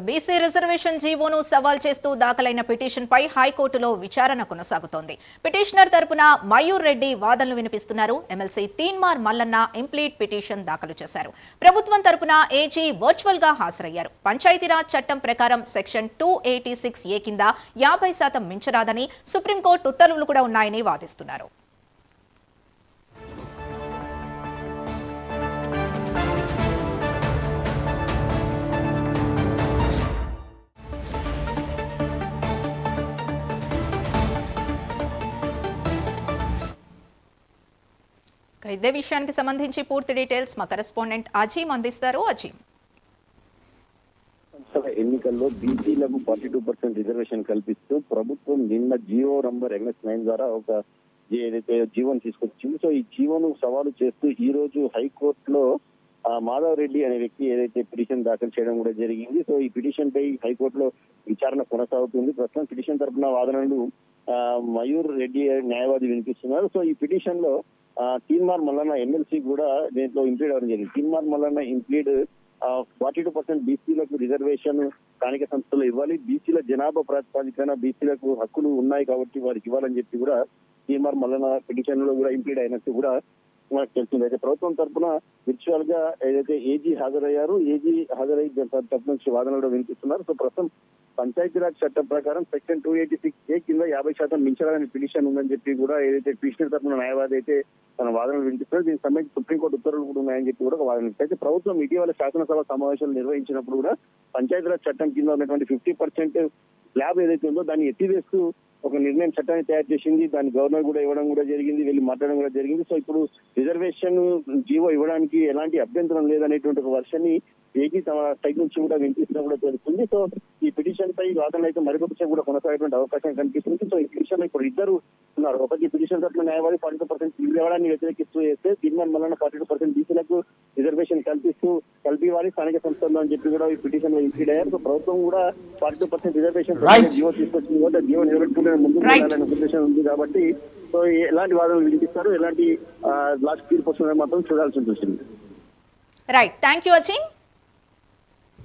BC reservation జీవోను సవాల్ చేస్తూ దాఖలైన పిటిషన్పై హైకోర్టులో విచారణ కొనసాగుతోంది. పిటిషనర్ తరపున మయూర్ రెడ్డి వాదనలు వినిపిస్తున్నారు. MLC Teenmar Mallanna implead petition దాఖలు చేశారు. ప్రభుత్వం తరపున ఏజీ వర్చువల్ గా హాజరయ్యారు. పంచాయతీరాజ్ చట్టం ప్రకారం సెక్షన్ 286A కింద 50% మించరాదని సుప్రీంకోర్టు ఉత్తర్వులు కూడా ఉన్నాయని వాదిస్తున్నారు. ఇదే విషయానికి సంబంధించి పూర్తి డీటెయిల్స్ మా కరెస్పాండెంట్ అజీమ్ అందిస్తారు. అజీమ్, ఎన్నికల్లో బీసీలకు 42% రిజర్వేషన్ కల్పిస్తూ ప్రభుత్వం నిన్న జియో నంబర్ MS9 ద్వారా ఒక ఏదైతే జీవోను తీసుకొచ్చింది. సో ఈ జీవోను సవాలు చేస్తూ ఈ రోజు హైకోర్టులో మాధవ్ రెడ్డి అనే వ్యక్తి ఏదైతే పిటిషన్ దాఖలు చేయడం కూడా జరిగింది. సో ఈ పిటిషన్ పై హైకోర్టులో విచారణ కొనసాగుతుంది. ప్రస్తుతం పిటిషన్ తరఫున వాదనలు మయూర్ రెడ్డి న్యాయవాది వినిపిస్తున్నారు. సో ఈ పిటిషన్ లో తీన్మార్ మల్లన్న ఎమ్మెల్సీ కూడా దీంట్లో ఇంప్లీడ్ అవ్వడం జరిగింది. తీన్మార్ మల్లన్న ఇంప్లీడ్ 42% బీసీలకు రిజర్వేషన్ స్థానిక సంస్థలు ఇవ్వాలి, బీసీల జనాభా ప్రాతిపదికన బీసీలకు హక్కులు ఉన్నాయి కాబట్టి వారికి ఇవ్వాలని చెప్పి కూడా తీన్మార్ మల్లన్న పిటిషన్ లో కూడా ఇంప్లీడ్ అయినట్టు కూడా మనకు తెలిసింది. అయితే ప్రభుత్వం తరఫున విర్చువల్ గా ఏదైతే ఏజీ హాజరయ్యారు, ఏజీ హాజరై తరఫు నుంచి వాదనలు వినిపిస్తున్నారు. సో ప్రస్తుతం పంచాయతీరాజ్ చట్టం ప్రకారం సెక్షన్ 286A కింద 50% మించాలని పిటిషన్ ఉందని చెప్పి కూడా ఏదైతే పిటిషనర్ తరఫున న్యాయవాది అయితే తన వాదనలు వినిపిస్తున్నారు. దీనికి సంబంధించి సుప్రీంకోర్టు ఉత్తర్వులు కూడా ఉన్నాయని చెప్పి కూడా ఒక వాదన. అయితే ప్రభుత్వం ఇటీవల శాసనసభ సమావేశాలు నిర్వహించినప్పుడు కూడా పంచాయతీరాజ్ చట్టం కింద ఉన్నటువంటి 50% స్లాబ్ ఏదైతే ఉందో దాన్ని ఎత్తివేస్తూ ఒక నిర్ణయం చట్టాన్ని తయారు చేసింది. దాన్ని గవర్నర్ కూడా ఇవ్వడం కూడా జరిగింది, వెళ్ళి మాట్లాడడం కూడా జరిగింది. సో ఇప్పుడు రిజర్వేషన్ జీవో ఇవ్వడానికి ఎలాంటి అభ్యంతరం లేదనేటువంటి ఒక వర్షాన్ని ఏజీ తమ సైడ్ నుంచి కూడా వినిపిస్తున్నా కూడా తెలుస్తుంది. సో ఈ పిటిషన్ పై వాదనలు అయితే మరొకటి కూడా కొనసాగేటువంటి అవకాశం కనిపిస్తుంది. సో ఈ పిటిషన్ ఇప్పుడు ఇద్దరు ఉన్నారు. ఒకటి పిటిషన్ తరఫున న్యాయవాది 42% ఇవ్వడాన్ని వ్యతిరేకిస్తూ వేస్తే తీర్మానం వలన 42% బీసీలకు రిజర్వేషన్ కల్పివ్వాలి స్థానిక సంస్థల్లో అని చెప్పి కూడా ఈ పిటిషన్ లో ఇంప్లీడ్ అయ్యారు. సో ప్రభుత్వం కూడా 42% రిజర్వేషన్ జీవో తీసుకొచ్చింది కాబట్టి జీవో నిలబెట్టుకునే ముందుకు వెళ్ళాలనే ఉద్దేశం ఉంది కాబట్టి సో ఎలాంటి వాదనలు వినిపిస్తారు, ఎలాంటి లాస్ట్ తీర్పు వస్తుందని మాత్రం చూడాల్సి ఉంటుంది. Right, thank you Azeem.